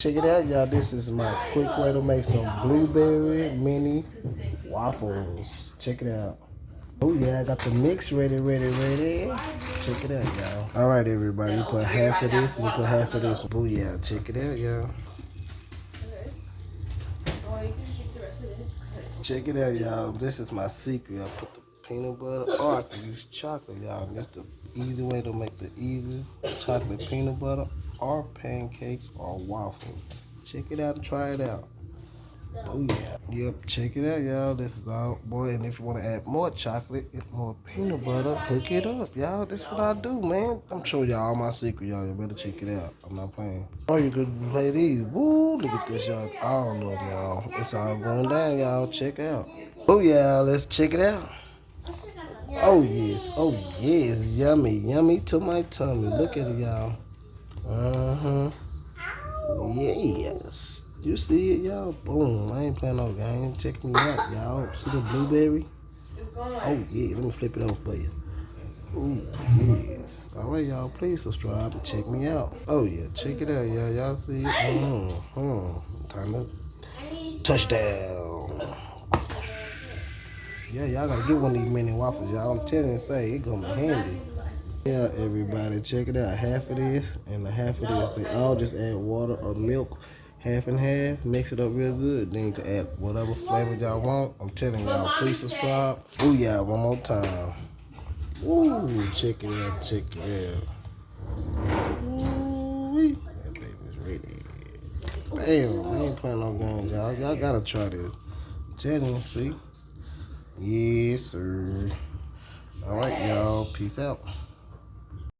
Check it out, y'all. This is my quick way to make some blueberry mini waffles. Check it out. Oh yeah, I got the mix ready. Check it out, y'all. All right, everybody. You put half of this and you put half of this. Oh yeah, check it out, y'all. Check it out, y'all. This is my secret. I put the peanut butter, or I can use chocolate, y'all. That's the easy way to make the easiest chocolate peanut butter, or pancakes, or waffles. Check it out and try it out. Oh yeah. Yep, check it out, y'all. This is all, boy. And if you want to add more chocolate and more peanut butter, hook it up, y'all. That's what I do, man. I'm showing y'all all my secret, y'all. You better check it out. I'm not playing. Or you could play these. Woo, look at this, y'all. All of them, y'all. It's all going down, y'all. Check out. Oh yeah, let's check it out. Oh yes, yummy to my tummy. Look at it, y'all. Uh-huh. Yes. You see it, y'all? Boom. I ain't playing no game. Check me out, y'all. See the blueberry? Oh, yeah. Let me flip it over for you. Ooh, yes. All right, y'all. Please subscribe and check me out. Oh, yeah. Check it out, y'all. Y'all see it? Time to touchdown. Yeah, y'all gotta get one of these mini waffles, y'all. I'm telling you, say it gonna be handy. Yeah, everybody, check it out. Half of this and the half of this. They all just add water or milk, half and half. Mix it up real good. Then you can add whatever flavor y'all want. I'm telling y'all, please subscribe. Oh yeah, one more time. Ooh, check it out, check it out. Ooh, that baby's ready. Damn, I ain't playing no games, y'all. Y'all gotta try this. Telling you, see? Yes, sir. All right, y'all. Peace out.